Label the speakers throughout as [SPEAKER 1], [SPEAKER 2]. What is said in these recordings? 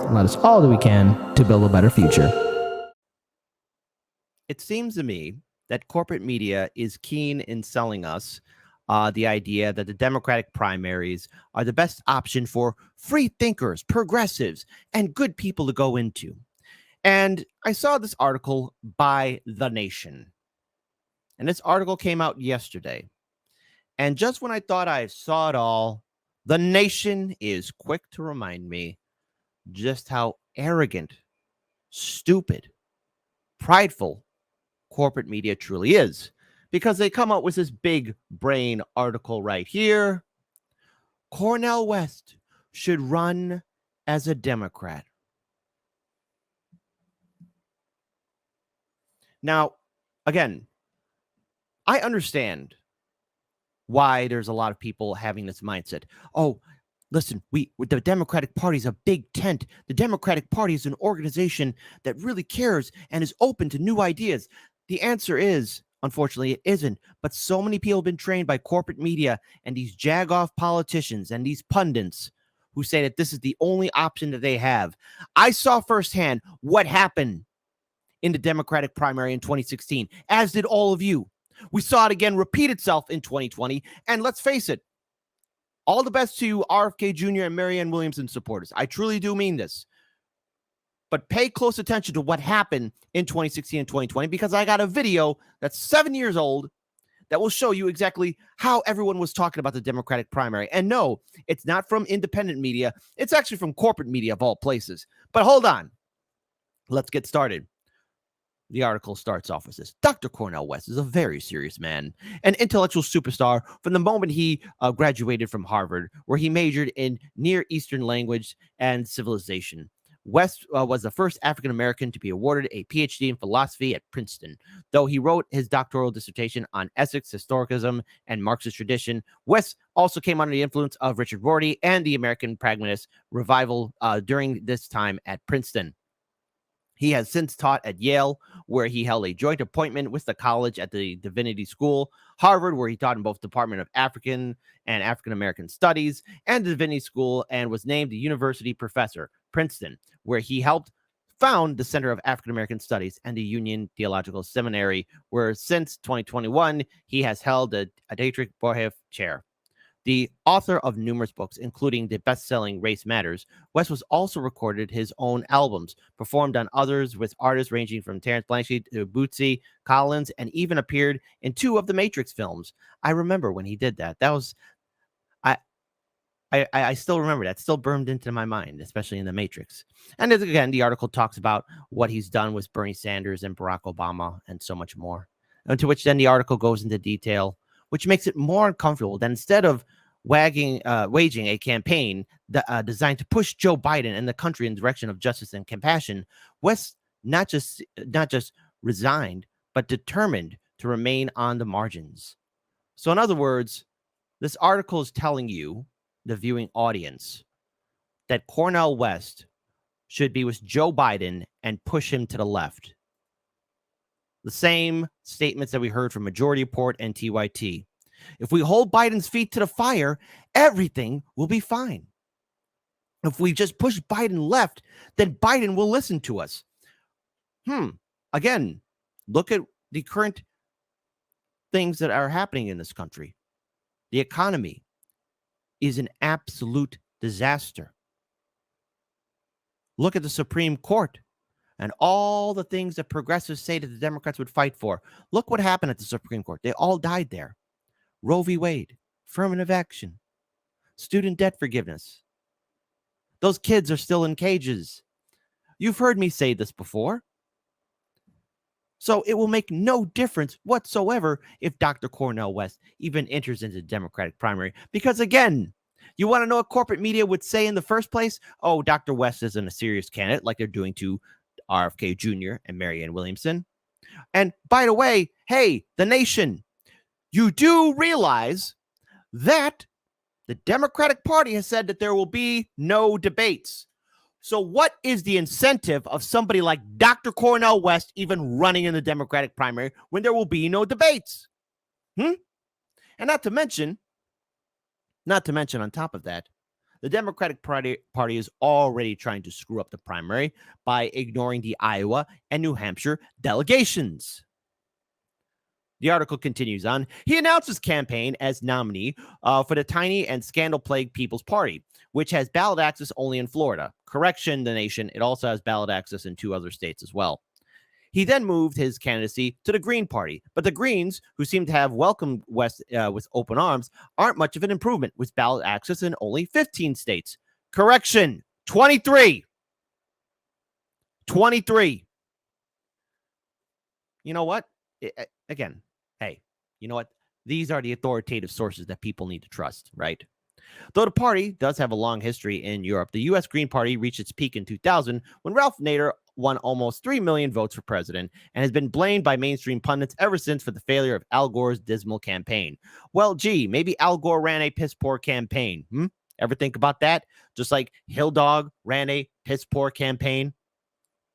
[SPEAKER 1] and let us all do we can to build a better future.
[SPEAKER 2] It seems to me that corporate media is keen in selling us the idea that the Democratic primaries are the best option for free thinkers, progressives, and good people to go into. And I saw this article by The Nation. And this article came out yesterday. And just when I thought I saw it all, The Nation is quick to remind me just how arrogant, stupid, prideful corporate media truly is. Because they come out with this big brain article right here. Cornel West should run as a Democrat. Now, again, I understand why there's a lot of people having this mindset. Oh, listen, the Democratic Party is a big tent. The Democratic Party is an organization that really cares and is open to new ideas. The answer is, unfortunately, it isn't. But so many people have been trained by corporate media and these jagoff politicians and these pundits who say that this is the only option that they have. I saw firsthand what happened in the Democratic primary in 2016, as did all of you. We saw it again repeat itself in 2020. And let's face it, all the best to you, RFK Jr. and Marianne Williamson supporters. I truly do mean this. But pay close attention to what happened in 2016 and 2020, because I got a video that's 7 years old that will show you exactly how everyone was talking about the Democratic primary. And no, it's not from independent media. It's actually from corporate media of all places. But hold on. Let's get started. The article starts off with this. Dr. Cornel West is a very serious man, an intellectual superstar from the moment he graduated from Harvard, where he majored in Near Eastern language and civilization. West was the first African-American to be awarded a PhD in philosophy at Princeton. Though he wrote his doctoral dissertation on ethics, historicism, and Marxist tradition, West also came under the influence of Richard Rorty and the American pragmatist revival during this time at Princeton. He has since taught at Yale, where he held a joint appointment with the college at the Divinity School, Harvard, where he taught in both Department of African and African American Studies, and the Divinity School, and was named a university professor, Princeton, where he helped found the Center of African American Studies and the Union Theological Seminary, where since 2021 he has held a Dietrich Bonhoeffer Chair. The author of numerous books, including the best-selling Race Matters, West was also recorded his own albums, performed on others with artists ranging from Terrence Blanchard to Bootsy Collins, and even appeared in 2 of the Matrix films. I remember when he did that. That was, I still remember that. Still burned into my mind, especially in the Matrix. And again, the article talks about what he's done with Bernie Sanders and Barack Obama and so much more. And to which then the article goes into detail, which makes it more uncomfortable that instead of waging a campaign designed to push Joe Biden and the country in the direction of justice and compassion, West not just resigned, but determined to remain on the margins. So in other words, this article is telling you, the viewing audience, that Cornel West should be with Joe Biden and push him to the left. The same statements that we heard from Majority Report and TYT. If we hold Biden's feet to the fire, everything will be fine. If we just push Biden left, then Biden will listen to us. Again, look at the current things that are happening in this country. The economy is an absolute disaster. Look at the Supreme Court and all the things that progressives say that the Democrats would fight for. Look what happened at the Supreme Court. They all died there. Roe v. Wade, affirmative action, student debt forgiveness. Those kids are still in cages. You've heard me say this before. So it will make no difference whatsoever if Dr. Cornel West even enters into the Democratic primary. Because again, you want to know what corporate media would say in the first place? Oh, Dr. West isn't a serious candidate like they're doing to RFK Jr. and Marianne Williamson. And by the way, hey, the Nation, you do realize that the Democratic Party has said that there will be no debates. So what is the incentive of somebody like Dr. Cornel West even running in the Democratic primary when there will be no debates? And not to mention on top of that, The Democratic Party is already trying to screw up the primary by ignoring the Iowa and New Hampshire delegations. The article continues on. He announced his campaign as nominee for the tiny and scandal-plagued People's Party, which has ballot access only in Florida. Correction, the nation, it also has ballot access in 2 other states as well. He then moved his candidacy to the Green Party, but the Greens, who seem to have welcomed West with open arms, aren't much of an improvement with ballot access in only 15 states. Correction, 23. 23. You know what? Again, hey, you know what? These are the authoritative sources that people need to trust, right? Though the party does have a long history in Europe, the U.S. Green Party reached its peak in 2000 when Ralph Nader won almost 3 million votes for president and has been blamed by mainstream pundits ever since for the failure of Al Gore's dismal campaign. Well, gee, maybe Al Gore ran a piss-poor campaign. Ever think about that? Just like Hill Dog ran a piss-poor campaign.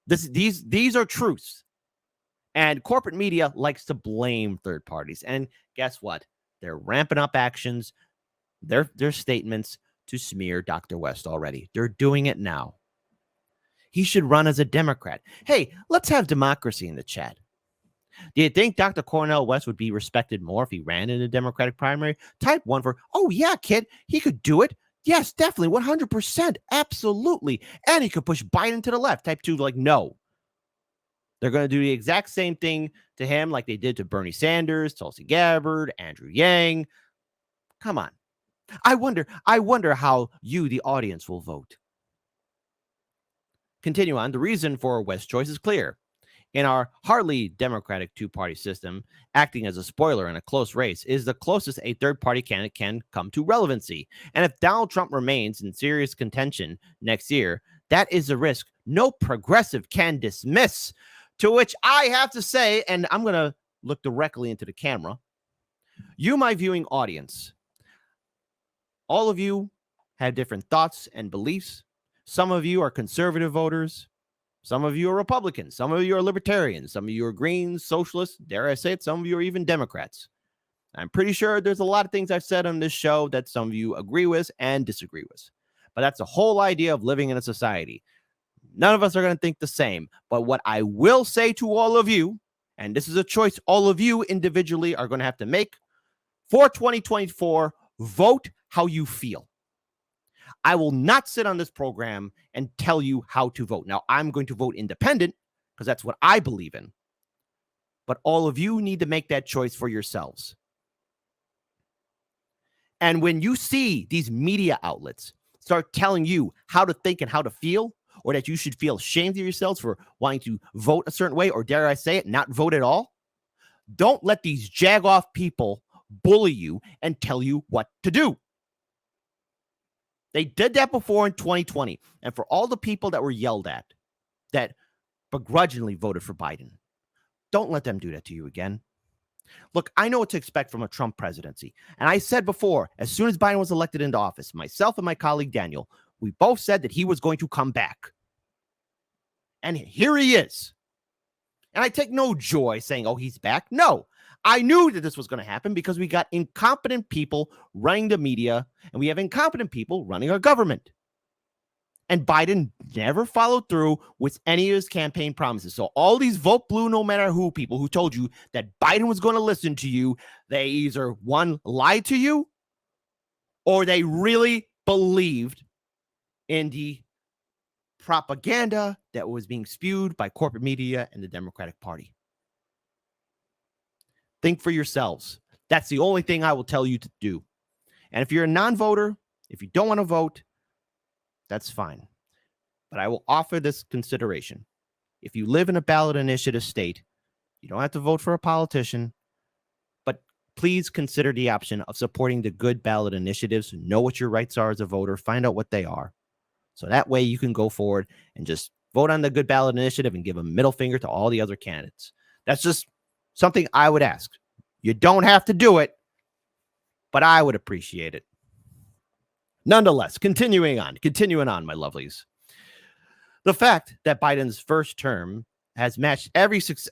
[SPEAKER 2] These are truths. And corporate media likes to blame third parties. And guess what? They're ramping up actions, their statements to smear Dr. West already. They're doing it now. He should run as a Democrat. Hey, let's have democracy in the chat. Do you think Dr. Cornel West would be respected more if he ran in a Democratic primary? Type 1 for, oh yeah, kid, he could do it. Yes, definitely, 100%, absolutely. And he could push Biden to the left. Type 2, like, no. They're going to do the exact same thing to him like they did to Bernie Sanders, Tulsi Gabbard, Andrew Yang. Come on. I wonder how you, the audience, will vote. Continue on. The reason for West's choice is clear. In our hardly democratic two-party system, acting as a spoiler in a close race is the closest a third-party candidate can come to relevancy. And if Donald Trump remains in serious contention next year, that is a risk no progressive can dismiss. To which I have to say, and I'm going to look directly into the camera, you, my viewing audience, all of you have different thoughts and beliefs. Some of you are conservative voters. Some of you are Republicans. Some of you are libertarians. Some of you are Greens, socialists. Dare I say it, some of you are even Democrats. I'm pretty sure there's a lot of things I've said on this show that some of you agree with and disagree with. But that's the whole idea of living in a society. None of us are going to think the same. But what I will say to all of you, and this is a choice all of you individually are going to have to make for 2024, vote how you feel. I will not sit on this program and tell you how to vote. Now, I'm going to vote independent because that's what I believe in. But all of you need to make that choice for yourselves. And when you see these media outlets start telling you how to think and how to feel, or that you should feel ashamed of yourselves for wanting to vote a certain way, or dare I say it, not vote at all, don't let these jag-off people bully you and tell you what to do. They did that before in 2020. And for all the people that were yelled at that begrudgingly voted for Biden, don't let them do that to you again. Look, I know what to expect from a Trump presidency. And I said before, as soon as Biden was elected into office, myself and my colleague Daniel, we both said that he was going to come back. And here he is. And I take no joy saying, oh, he's back. No, I knew that this was going to happen because we got incompetent people running the media and we have incompetent people running our government. And Biden never followed through with any of his campaign promises. So all these vote blue, no matter who people who told you that Biden was going to listen to you, they either one, lied to you, or they really believed in the propaganda that was being spewed by corporate media and the Democratic Party. Think for yourselves. That's the only thing I will tell you to do. And if you're a non-voter, if you don't want to vote, that's fine. But I will offer this consideration. If you live in a ballot initiative state, you don't have to vote for a politician, but please consider the option of supporting the good ballot initiatives. Know what your rights are as a voter. Find out what they are. So that way you can go forward and just vote on the good ballot initiative and give a middle finger to all the other candidates. That's just something I would ask. You don't have to do it, but I would appreciate it. Nonetheless, continuing on, my lovelies. The fact that Biden's first term has matched every success.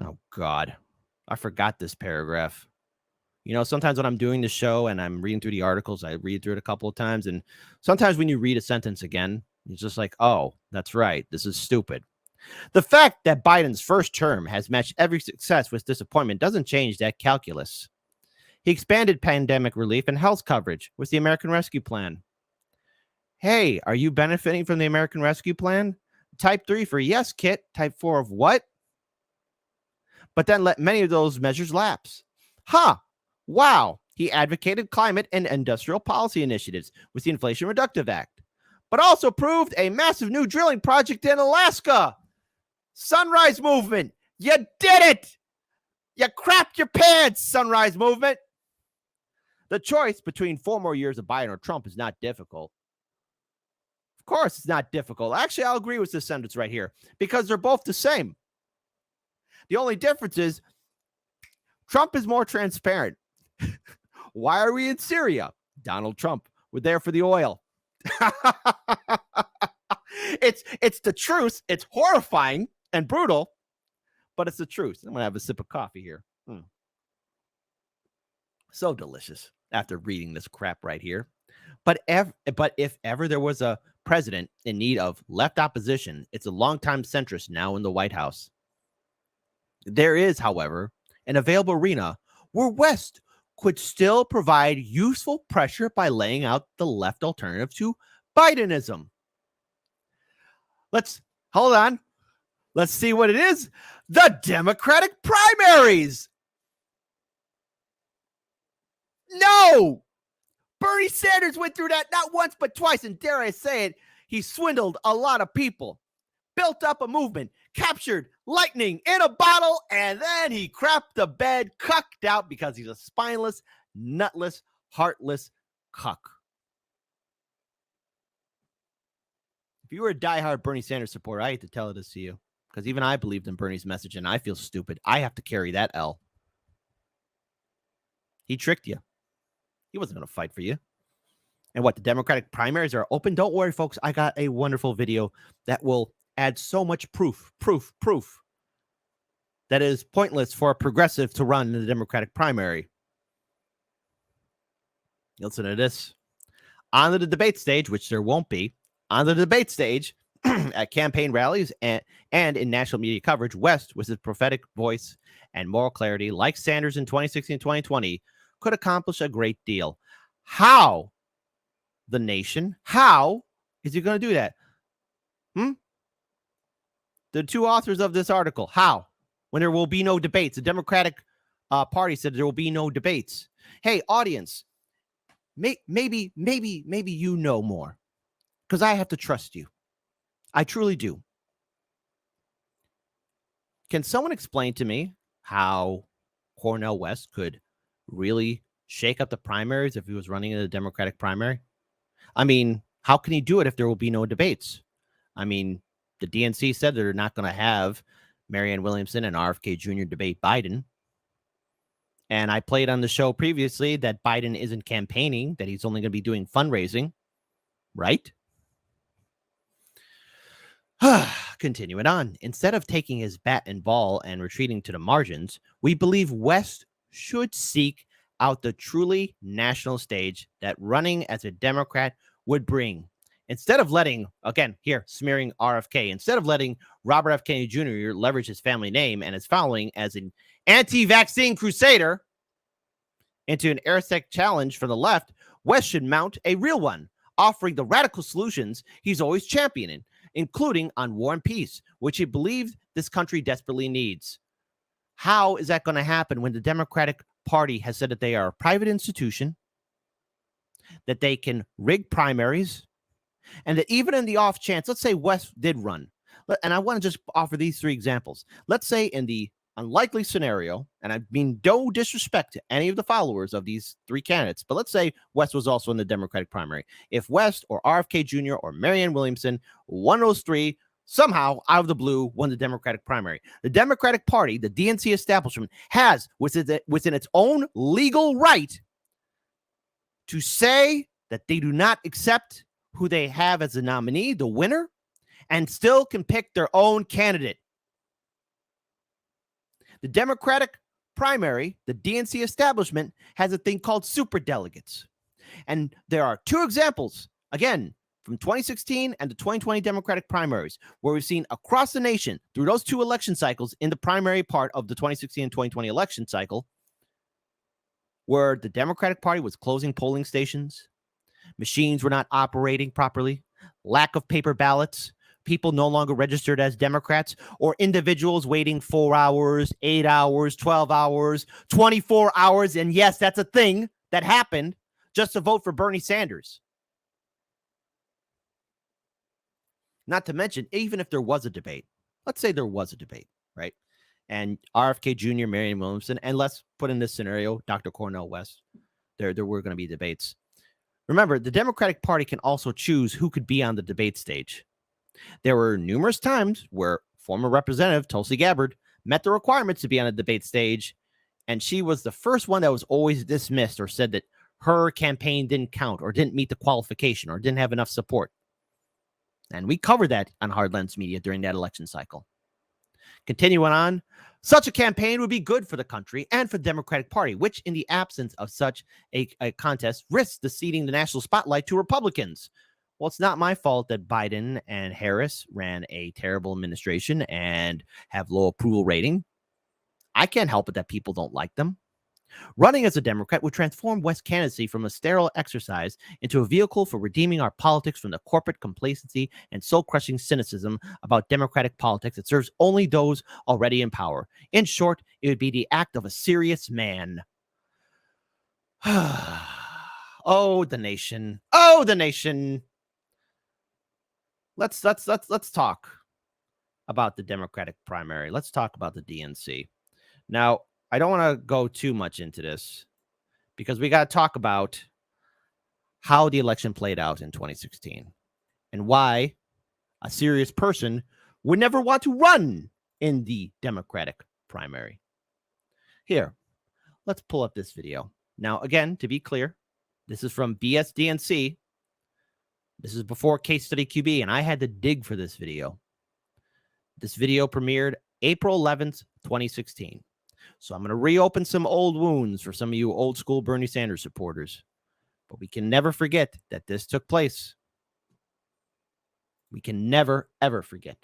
[SPEAKER 2] Oh, God. I forgot this paragraph. You know, sometimes when I'm doing the show and I'm reading through the articles, I read through it a couple of times. And sometimes when you read a sentence again, it's just like, oh, that's right. This is stupid. The fact that Biden's first term has matched every success with disappointment doesn't change that calculus. He expanded pandemic relief and health coverage with the American Rescue Plan. Hey, are you benefiting from the American Rescue Plan? Type 3 for yes, Kit. Type 4 of what? But then let many of those measures lapse. Wow. He advocated climate and industrial policy initiatives with the Inflation Reduction Act, but also approved a massive new drilling project in Alaska. Sunrise Movement, you did it. You crapped your pants, Sunrise Movement. The choice between 4 more years of Biden or Trump is not difficult. Of course, it's not difficult. Actually, I'll agree with this sentence right here because they're both the same. The only difference is Trump is more transparent. Why are we in Syria? Donald Trump. We're there for the oil. It's the truth. It's horrifying and brutal, but it's the truth. I'm going to have a sip of coffee here. So delicious after reading this crap right here. But if ever there was a president in need of left opposition, it's a longtime centrist now in the White House. There is, however, an available arena where West could still provide useful pressure by laying out the left alternative to Bidenism. Hold on. Let's see what it is. The Democratic primaries. No! Bernie Sanders went through that not once but twice, and dare I say it, he swindled a lot of people, built up a movement, captured lightning in a bottle, and then he crapped the bed, cucked out because he's a spineless, nutless, heartless cuck. If you were a diehard Bernie Sanders supporter, I hate to tell this to you, because even I believed in Bernie's message, and I feel stupid. I have to carry that L. He tricked you. He wasn't going to fight for you. And what, the Democratic primaries are open? Don't worry, folks. I got a wonderful video that will add so much proof that it is pointless for a progressive to run in the Democratic primary. Listen to this. On the debate stage, which there won't be, on the debate stage, at campaign rallies and in national media coverage, West, with his prophetic voice and moral clarity, like Sanders in 2016 and 2020, could accomplish a great deal. How? The nation? How is he going to do that? The two authors of this article, how? When there will be no debates. The Democratic Party said there will be no debates. Hey, audience, maybe you know more, because I have to trust you. I truly do. Can someone explain to me how Cornel West could really shake up the primaries if he was running in a Democratic primary? I mean, how can he do it if there will be no debates? I mean, the DNC said they're not going to have Marianne Williamson and RFK Jr. debate Biden. And I played on the show previously that Biden isn't campaigning, that he's only going to be doing fundraising, right? Continuing on, instead of taking his bat and ball and retreating to the margins, we believe West should seek out the truly national stage that running as a Democrat would bring. Instead of letting, again, here, smearing RFK, instead of letting Robert F. Kennedy Jr. leverage his family name and his following as an anti-vaccine crusader into an airtech challenge for the left, West should mount a real one, offering the radical solutions he's always championing, including on war and peace, which he believes this country desperately needs. How is that going to happen when the Democratic Party has said that they are a private institution, that they can rig primaries, and that even in the off chance, let's say West did run, and I want to just offer these 3 examples. Let's say in the unlikely scenario, and I mean no disrespect to any of the followers of these 3 candidates, but let's say West was also in the Democratic primary. If West or RFK Jr. or Marianne Williamson, one of those 3, somehow out of the blue won the Democratic primary, the Democratic Party, the DNC establishment, has within its own legal right to say that they do not accept who they have as a nominee, the winner, and still can pick their own candidate. The Democratic primary, the DNC establishment has a thing called superdelegates. And there are two examples, again, from 2016 and the 2020 Democratic primaries, where we've seen across the nation through those two election cycles in the primary part of the 2016 and 2020 election cycle, where the Democratic Party was closing polling stations, machines were not operating properly, lack of paper ballots, people no longer registered as Democrats, or individuals waiting 4 hours, 8 hours, 12 hours, 24 hours. And yes, that's a thing that happened just to vote for Bernie Sanders. Not to mention, even if there was a debate, let's say there was a debate, right? And RFK Jr., Marianne Williamson, and let's put in this scenario, Dr. Cornel West, there were going to be debates. Remember, the Democratic Party can also choose who could be on the debate stage. There were numerous times where former Representative Tulsi Gabbard met the requirements to be on a debate stage, and she was the first one that was always dismissed or said that her campaign didn't count or didn't meet the qualification or didn't have enough support. And we covered that on Hard Lens Media during that election cycle. Continuing on, such a campaign would be good for the country and for the Democratic Party, which in the absence of such a contest risks the ceding the national spotlight to Republicans. Well, it's not my fault that Biden and Harris ran a terrible administration and have low approval rating. I can't help it that people don't like them. Running as a Democrat would transform West's candidacy from a sterile exercise into a vehicle for redeeming our politics from the corporate complacency and soul-crushing cynicism about Democratic politics that serves only those already in power. In short, it would be the act of a serious man. Oh, the nation. Oh, the nation. Let's talk about the Democratic primary. Let's talk about the DNC. Now, I don't want to go too much into this because we got to talk about how the election played out in 2016 and why a serious person would never want to run in the Democratic primary. Here, let's pull up this video. Now, again, to be clear, this is from BSDNC. This is before Case Study QB, and I had to dig for this video. This video premiered April 11th, 2016. So I'm going to reopen some old wounds for some of you old school Bernie Sanders supporters. But we can never forget that this took place. We can never, ever forget.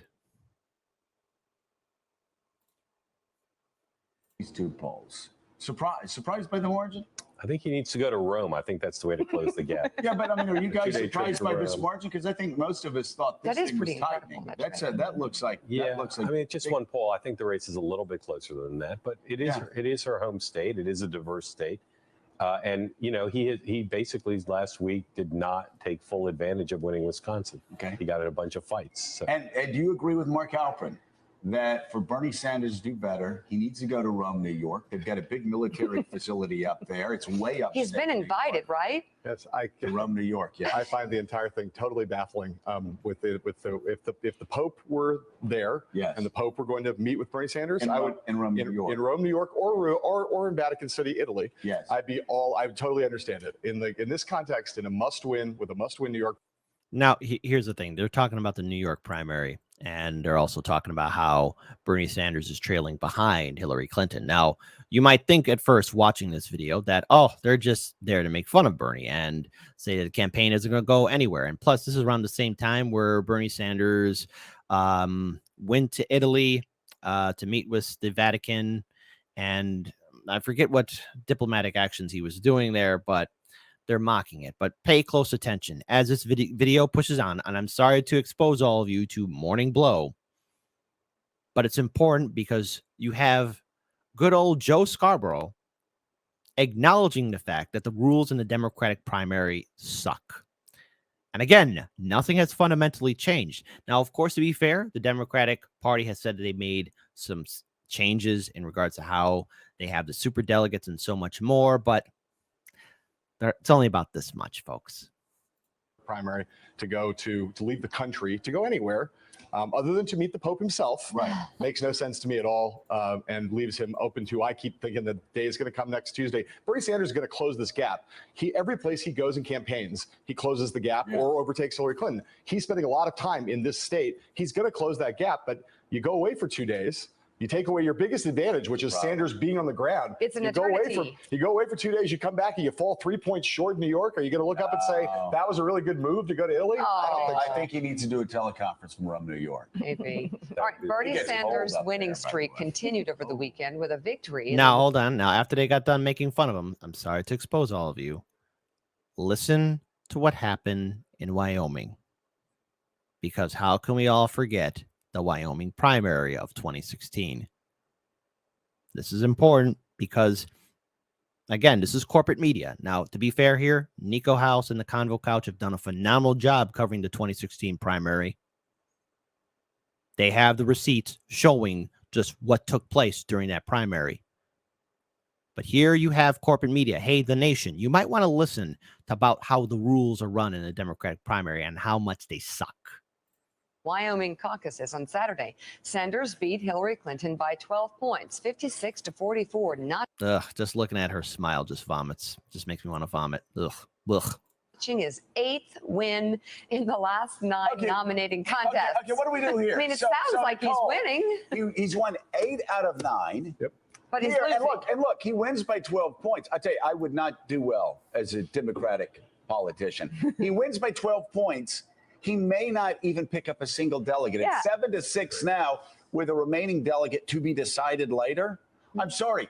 [SPEAKER 3] These two polls. Surprised by the margin?
[SPEAKER 4] I think he needs to go to Rome. I think that's the way to close the gap.
[SPEAKER 3] Yeah, but I mean, are you guys surprised by this margin? Because I think most of us thought this thing was tightening. That looks like.
[SPEAKER 4] Yeah, I mean, it's just one poll. I think the race is a little bit closer than that, but it is her home state. It is a diverse state, and you know, he basically last week did not take full advantage of winning Wisconsin.
[SPEAKER 3] Okay,
[SPEAKER 4] he got in a bunch of fights. So.
[SPEAKER 3] And do you agree with Mark Alperin that for Bernie Sanders to do better, he needs to go to Rome, New York? They've got a big military facility up there. It's way up.
[SPEAKER 5] He's been invited, right?
[SPEAKER 6] Yes,
[SPEAKER 3] to Rome, New York. Yeah,
[SPEAKER 6] I find the entire thing totally baffling. If the Pope were there,
[SPEAKER 3] yes,
[SPEAKER 6] and the Pope were going to meet with Bernie Sanders,
[SPEAKER 3] in
[SPEAKER 6] Rome,
[SPEAKER 3] New York,
[SPEAKER 6] in Rome, New York, or in Vatican City, Italy.
[SPEAKER 3] Yes,
[SPEAKER 6] I would totally understand it in this context, in a must-win New York.
[SPEAKER 2] Now, here's the thing: they're talking about the New York primary. And they're also talking about how Bernie Sanders is trailing behind Hillary Clinton. Now, you might think at first watching this video that, oh, they're just there to make fun of Bernie and say that the campaign isn't going to go anywhere. And plus, this is around the same time where Bernie Sanders went to Italy to meet with the Vatican. And I forget what diplomatic actions he was doing there, but they're mocking it. But pay close attention as this video pushes on. And I'm sorry to expose all of you to Morning Blow, but it's important because you have good old Joe Scarborough acknowledging the fact that the rules in the Democratic primary suck. And again, nothing has fundamentally changed. Now, of course, to be fair, the Democratic Party has said that they made some changes in regards to how they have the super delegates and so much more, but it's only about this much, folks.
[SPEAKER 6] Primary to leave the country, to go anywhere, other than to meet the Pope himself.
[SPEAKER 3] Right.
[SPEAKER 6] Makes no sense to me at all, and leaves him open to, I keep thinking the day is going to come next Tuesday. Bernie Sanders is going to close this gap. Every place he goes in campaigns, he closes the gap or overtakes Hillary Clinton. He's spending a lot of time in this state. He's going to close that gap, but you go away for 2 days, You take away your biggest advantage, which is Sanders being on the ground.
[SPEAKER 5] It's an
[SPEAKER 6] you go
[SPEAKER 5] eternity.
[SPEAKER 6] you go away for 2 days, you come back and you fall 3 points short in New York. Are you going to look up and say that was a really good move to go to Italy?
[SPEAKER 3] I think he needs to do a teleconference from Rome, New York.
[SPEAKER 5] Maybe. All right, Bernie Sanders' winning streak continued over the weekend with a victory.
[SPEAKER 2] Now, hold on. Now, after they got done making fun of him, I'm sorry to expose all of you. Listen to what happened in Wyoming. Because how can we all forget the Wyoming primary of 2016? This is important because, again, this is corporate media. Now, to be fair here, Nico House and the Convo Couch have done a phenomenal job covering the 2016 primary. They have the receipts showing just what took place during that primary. But here you have corporate media. Hey, the nation, you might want to listen to about how the rules are run in the Democratic primary and how much they suck.
[SPEAKER 5] Wyoming caucuses on Saturday. Sanders beat Hillary Clinton by 12 points, 56-44.
[SPEAKER 2] Ugh, just looking at her smile just vomits. Just makes me want to vomit. Ugh.
[SPEAKER 5] Notching his 8th win in the last 9 nominating contests.
[SPEAKER 3] Okay, what do we do here?
[SPEAKER 5] I mean, it sounds like he's winning.
[SPEAKER 3] He's won 8 out of 9.
[SPEAKER 6] Yep.
[SPEAKER 5] But he's
[SPEAKER 3] Here,
[SPEAKER 5] losing.
[SPEAKER 3] and look, he wins by 12 points. I tell you, I would not do well as a Democratic politician. He wins by 12 points. He may not even pick up a single delegate.
[SPEAKER 5] Yeah.
[SPEAKER 3] It's 7-6 now with a remaining delegate to be decided later. I'm sorry.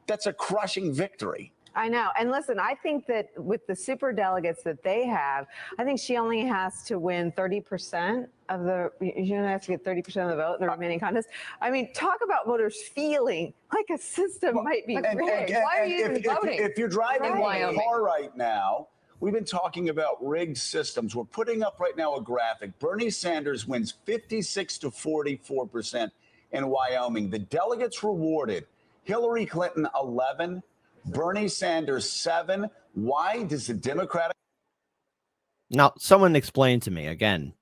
[SPEAKER 3] That's a crushing victory.
[SPEAKER 7] I know. And listen, I think that with the super delegates that they have, I think she only has to win 30% of the, you don't have to get 30% of the vote in the remaining contest. I mean, talk about voters feeling like a system might be rigged.
[SPEAKER 5] Why are you even voting?
[SPEAKER 3] If you're driving in
[SPEAKER 5] Wyoming.
[SPEAKER 3] a car right now, we've been talking about rigged systems. We're putting up right now a graphic. Bernie Sanders wins 56 to 44% in Wyoming. The delegates rewarded. Hillary Clinton 11, Bernie Sanders 7. Why does the Democratic?
[SPEAKER 2] Now, someone explain to me again,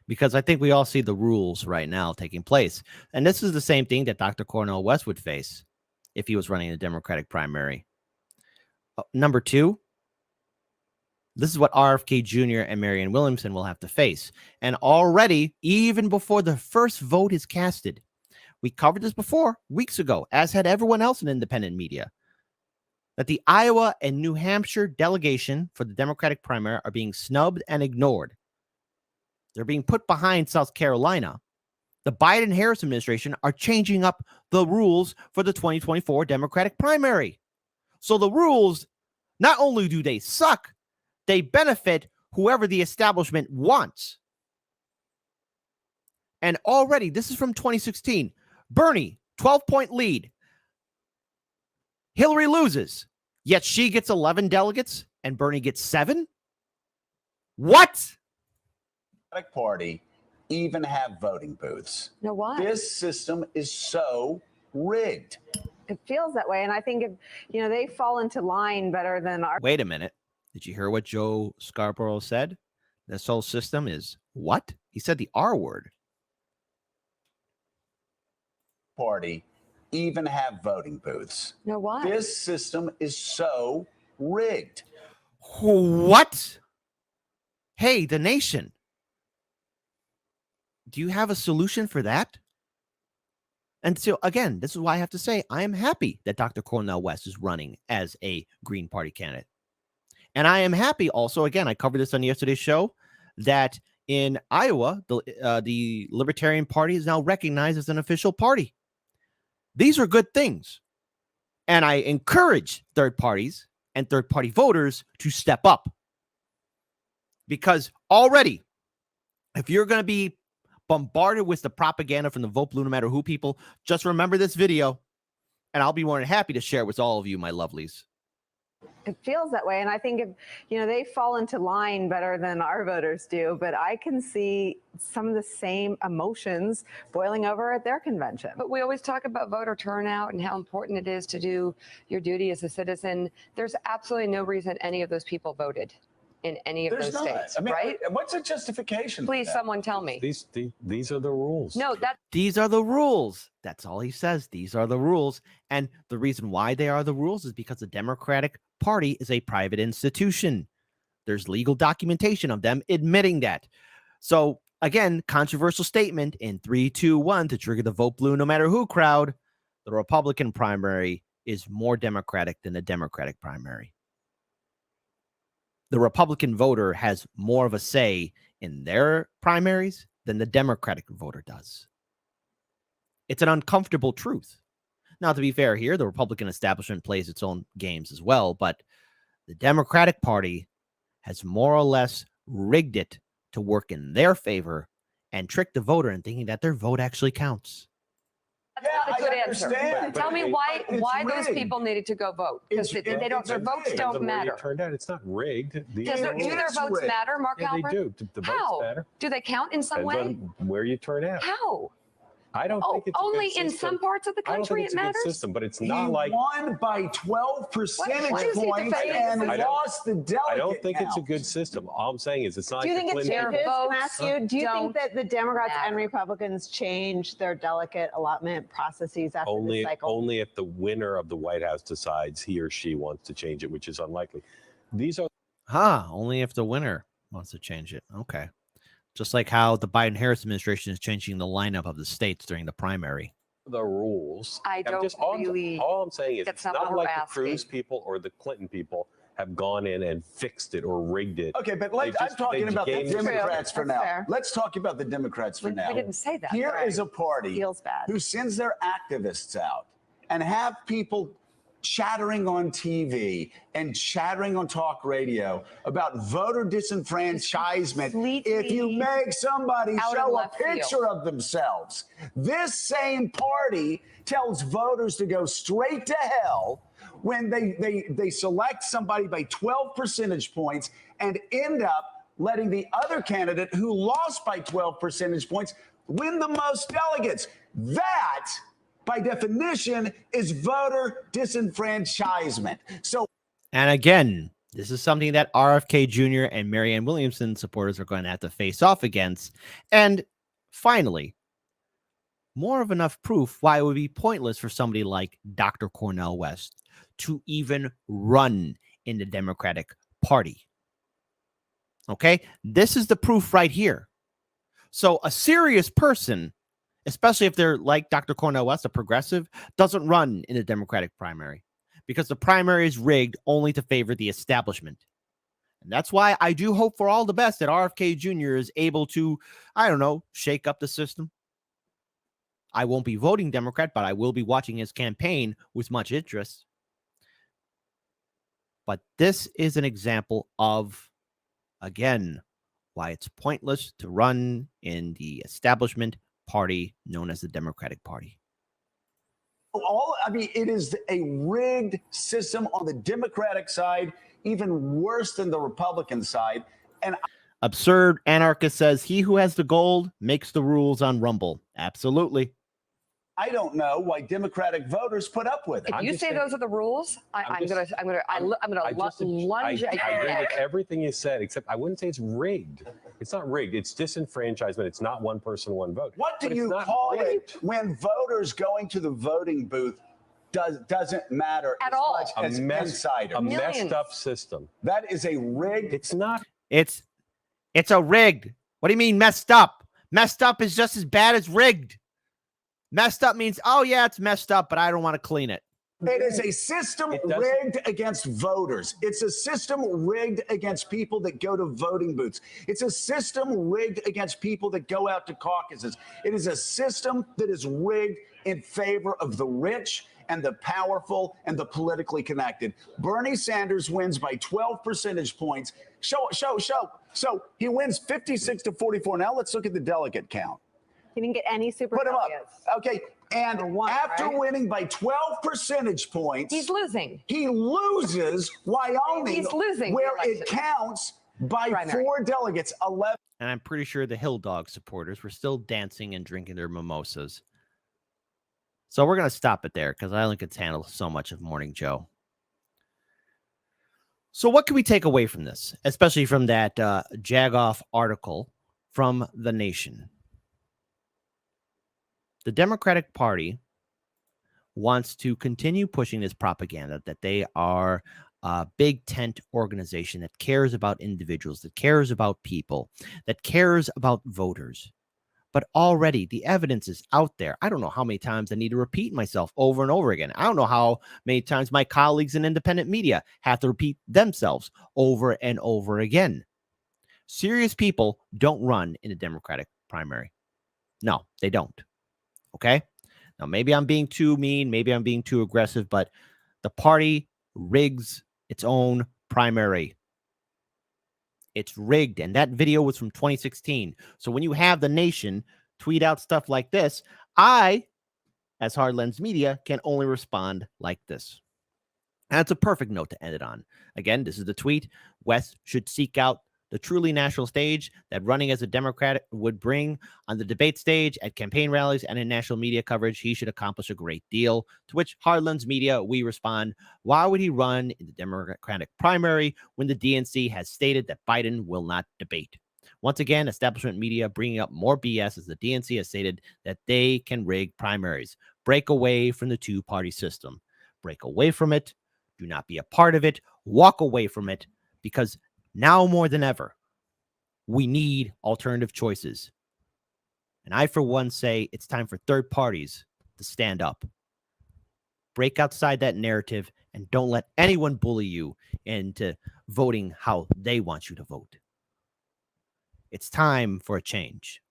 [SPEAKER 2] because I think we all see the rules right now taking place. And this is the same thing that Dr. Cornel West would face if he was running a Democratic primary. Number 2, this is what RFK Jr. and Marianne Williamson will have to face. And already, even before the first vote is casted, we covered this before weeks ago, as had everyone else in independent media, that the Iowa and New Hampshire delegation for the Democratic primary are being snubbed and ignored. They're being put behind South Carolina. The Biden-Harris administration are changing up the rules for the 2024 Democratic primary. So the rules, not only do they suck, they benefit whoever the establishment wants. And already, this is from 2016. Bernie, 12-point lead. Hillary loses, yet she gets 11 delegates and Bernie gets 7? What?
[SPEAKER 3] Party even have voting booths.
[SPEAKER 5] No, why?
[SPEAKER 3] This system is so rigged.
[SPEAKER 7] It feels that way. And I think if, they fall into line better than our.
[SPEAKER 2] Wait a minute. Did you hear what Joe Scarborough said? This whole system is what? He said the R word.
[SPEAKER 3] Party even have voting booths.
[SPEAKER 5] No, why?
[SPEAKER 3] This system is so rigged.
[SPEAKER 2] What? Hey, the nation. Do you have a solution for that? And so, again, this is why I have to say I am happy that Dr. Cornel West is running as a Green Party candidate. And I am happy also, again, I covered this on yesterday's show, that in Iowa, the Libertarian Party is now recognized as an official party. These are good things. And I encourage third parties and third-party voters to step up. Because already, if you're going to be bombarded with the propaganda from the Vote Blue no matter who people, just remember this video, and I'll be more than happy to share it with all of you, my lovelies.
[SPEAKER 7] It feels that way. And I think if, they fall into line better than our voters do, but I can see some of the same emotions boiling over at their convention.
[SPEAKER 5] But we always talk about voter turnout and how important it is to do your duty as a citizen. There's absolutely no reason any of those people voted in any of those states, right?
[SPEAKER 3] What's the justification?
[SPEAKER 5] Please, someone tell me.
[SPEAKER 4] These are the rules.
[SPEAKER 5] No,
[SPEAKER 2] These are the rules. That's all he says. These are the rules. And the reason why they are the rules is because the Democratic Party is a private institution. There's legal documentation of them admitting that. So again, controversial statement in 3, 2, 1 to trigger the vote blue no matter who crowd. The Republican primary is more Democratic than the Democratic primary. The Republican voter has more of a say in their primaries than the Democratic voter does. It's an uncomfortable truth. Now, to be fair here, the Republican establishment plays its own games as well, but the Democratic Party has more or less rigged it to work in their favor and trick the voter into thinking that their vote actually counts.
[SPEAKER 5] That's not a good answer.
[SPEAKER 3] understand,
[SPEAKER 5] Tell me why
[SPEAKER 3] it's
[SPEAKER 5] those
[SPEAKER 3] rigged.
[SPEAKER 5] people needed to go vote, because they don't, their votes
[SPEAKER 3] rigged.
[SPEAKER 5] don't
[SPEAKER 4] The way
[SPEAKER 5] matter.
[SPEAKER 4] it turned out, it's not rigged. These
[SPEAKER 5] Do
[SPEAKER 4] are
[SPEAKER 5] their
[SPEAKER 4] rules.
[SPEAKER 5] votes
[SPEAKER 3] rigged.
[SPEAKER 5] matter, Mark
[SPEAKER 4] Yeah, they
[SPEAKER 5] Halpern?
[SPEAKER 4] do. The votes
[SPEAKER 5] How?
[SPEAKER 4] matter.
[SPEAKER 5] Do they count in some way?
[SPEAKER 4] Depends on where you turn out.
[SPEAKER 5] How?
[SPEAKER 4] I don't
[SPEAKER 5] Oh,
[SPEAKER 4] think it's a
[SPEAKER 5] only
[SPEAKER 4] good
[SPEAKER 5] in
[SPEAKER 4] system.
[SPEAKER 5] some parts of the
[SPEAKER 4] I don't
[SPEAKER 5] country
[SPEAKER 4] think it's
[SPEAKER 5] it
[SPEAKER 4] a good
[SPEAKER 5] matters?
[SPEAKER 4] system, but it's
[SPEAKER 3] He
[SPEAKER 4] not like
[SPEAKER 3] won by 12 percentage
[SPEAKER 5] why is he
[SPEAKER 3] points
[SPEAKER 5] defending
[SPEAKER 3] and
[SPEAKER 5] the
[SPEAKER 4] system?
[SPEAKER 3] lost the delegate
[SPEAKER 4] I don't think it's a
[SPEAKER 3] count.
[SPEAKER 4] good system. All I'm saying is it's not
[SPEAKER 7] Do you
[SPEAKER 4] like
[SPEAKER 7] think
[SPEAKER 4] the
[SPEAKER 7] it
[SPEAKER 4] Clinton.
[SPEAKER 7] changes?
[SPEAKER 5] Their
[SPEAKER 7] Can I ask you, do you
[SPEAKER 5] votes
[SPEAKER 7] think that the Democrats and
[SPEAKER 5] matter.
[SPEAKER 7] Republicans change their delegate allotment processes after
[SPEAKER 4] Only,
[SPEAKER 7] this cycle?
[SPEAKER 4] only if the winner of the White House decides he or she wants to change it, which is unlikely. These are
[SPEAKER 2] Only if the winner wants to change it. Okay. Just like how the Biden-Harris administration is changing the lineup of the states during the primary.
[SPEAKER 4] the rules.
[SPEAKER 5] I
[SPEAKER 4] I'm
[SPEAKER 5] don't really-
[SPEAKER 4] all I'm saying is
[SPEAKER 5] that's
[SPEAKER 4] it's
[SPEAKER 5] not what
[SPEAKER 4] not
[SPEAKER 5] we're
[SPEAKER 4] like the
[SPEAKER 5] asking.
[SPEAKER 4] Cruz people or the Clinton people have gone in and fixed it or rigged it.
[SPEAKER 3] Okay, but
[SPEAKER 4] They
[SPEAKER 3] I'm
[SPEAKER 4] just-
[SPEAKER 3] talking
[SPEAKER 4] they
[SPEAKER 3] about the
[SPEAKER 4] gamed the
[SPEAKER 3] Democrats for
[SPEAKER 7] That's
[SPEAKER 3] now.
[SPEAKER 7] fair.
[SPEAKER 3] Let's talk about the Democrats for now.
[SPEAKER 5] We didn't say that.
[SPEAKER 3] Here is
[SPEAKER 7] Right.
[SPEAKER 3] a party
[SPEAKER 7] Feels bad.
[SPEAKER 3] who sends their activists out and have people chattering on TV and chattering on talk radio about voter disenfranchisement if you
[SPEAKER 5] Completely
[SPEAKER 3] make somebody
[SPEAKER 5] out of
[SPEAKER 3] show a
[SPEAKER 5] left field.
[SPEAKER 3] picture of themselves. This same party tells voters to go straight to hell when they select somebody by 12 percentage points and end up letting the other candidate who lost by 12 percentage points win the most delegates. That, by definition, is voter disenfranchisement. So,
[SPEAKER 2] And again, this is something that RFK Jr. and Marianne Williamson supporters are going to have to face off against. And finally, more of enough proof why it would be pointless for somebody like Dr. Cornel West to even run in the Democratic Party. Okay, this is the proof right here. So a serious person, especially if they're like Dr. Cornel West, a progressive, doesn't run in the Democratic primary because the primary is rigged only to favor the establishment. And that's why I do hope for all the best that RFK Jr. is able to, I don't know, shake up the system. I won't be voting Democrat, but I will be watching his campaign with much interest. But this is an example of, again, why it's pointless to run in the establishment party known as the Democratic Party.
[SPEAKER 3] it is a rigged system on the Democratic side, even worse than the Republican side. And
[SPEAKER 2] Absurd Anarchist says, he who has the gold makes the rules on Rumble. Absolutely.
[SPEAKER 3] I don't know why Democratic voters put up with it.
[SPEAKER 5] If
[SPEAKER 4] I'm
[SPEAKER 5] you
[SPEAKER 4] just
[SPEAKER 5] say
[SPEAKER 4] saying-
[SPEAKER 5] those are the rules, I'm
[SPEAKER 4] I'm
[SPEAKER 5] gonna
[SPEAKER 4] just-
[SPEAKER 5] lunge at
[SPEAKER 4] I
[SPEAKER 5] your
[SPEAKER 4] agree with
[SPEAKER 5] neck.
[SPEAKER 4] everything you said, except I wouldn't say it's rigged. It's not rigged. It's disenfranchisement. It's not one person, one vote.
[SPEAKER 3] What do
[SPEAKER 4] But it's
[SPEAKER 3] you
[SPEAKER 4] not
[SPEAKER 3] call
[SPEAKER 4] rigged.
[SPEAKER 3] it when voters going to the voting booth doesn't matter
[SPEAKER 5] At
[SPEAKER 3] as
[SPEAKER 5] all.
[SPEAKER 3] much as insider?
[SPEAKER 4] A
[SPEAKER 5] Millions.
[SPEAKER 4] messed up system.
[SPEAKER 3] That is a rigged.
[SPEAKER 4] It's not.
[SPEAKER 2] It's a rigged. What do you mean messed up? Messed up is just as bad as rigged. Messed up means, oh yeah, it's messed up, but I don't want to clean it.
[SPEAKER 3] It is a system
[SPEAKER 4] It doesn't-
[SPEAKER 3] rigged against voters. It's a system rigged against people that go to voting booths. It's a system rigged against people that go out to caucuses. It is a system that is rigged in favor of the rich and the powerful and the politically connected. Bernie Sanders wins by 12 percentage points. Show. So he wins 56 to 44. Now let's look at the delegate count.
[SPEAKER 7] He didn't get any super
[SPEAKER 3] Put him up.
[SPEAKER 7] delegates.
[SPEAKER 3] Okay. And
[SPEAKER 7] Number one,
[SPEAKER 3] after
[SPEAKER 7] right?
[SPEAKER 3] winning by 12 percentage points,
[SPEAKER 5] He's losing.
[SPEAKER 3] he loses Wyoming,
[SPEAKER 5] He's losing the
[SPEAKER 3] where it
[SPEAKER 5] election.
[SPEAKER 3] counts by
[SPEAKER 5] Primary.
[SPEAKER 3] 4 delegates, 11.
[SPEAKER 2] And I'm pretty sure the Hill Dog supporters were still dancing and drinking their mimosas. So we're going to stop it there because I only could handle so much of Morning Joe. So what can we take away from this, especially from that Jagoff article from The Nation? The Democratic Party wants to continue pushing this propaganda that they are a big tent organization that cares about individuals, that cares about people, that cares about voters. But already the evidence is out there. I don't know how many times I need to repeat myself over and over again. I don't know how many times my colleagues in independent media have to repeat themselves over and over again. Serious people don't run in a Democratic primary. No, they don't. Okay? Now, maybe I'm being too mean. Maybe I'm being too aggressive, but the party rigs its own primary. It's rigged. And that video was from 2016. So when you have the nation tweet out stuff like this, I, as Hard Lens Media, can only respond like this. And that's a perfect note to end it on. Again, this is the tweet. West should seek out the truly national stage that running as a Democrat would bring on the debate stage, at campaign rallies, and in national media coverage. He should accomplish a great deal. To which Hard Lens Media, we respond, why would he run in the Democratic primary when the DNC has stated that Biden will not debate? Once again, establishment media bringing up more BS as the DNC has stated that they can rig primaries. Break away from the two-party system. Break away from it. Do not be a part of it. Walk away from it, because now more than ever, we need alternative choices. And I, for one, say it's time for third parties to stand up. Break outside that narrative and don't let anyone bully you into voting how they want you to vote. It's time for a change.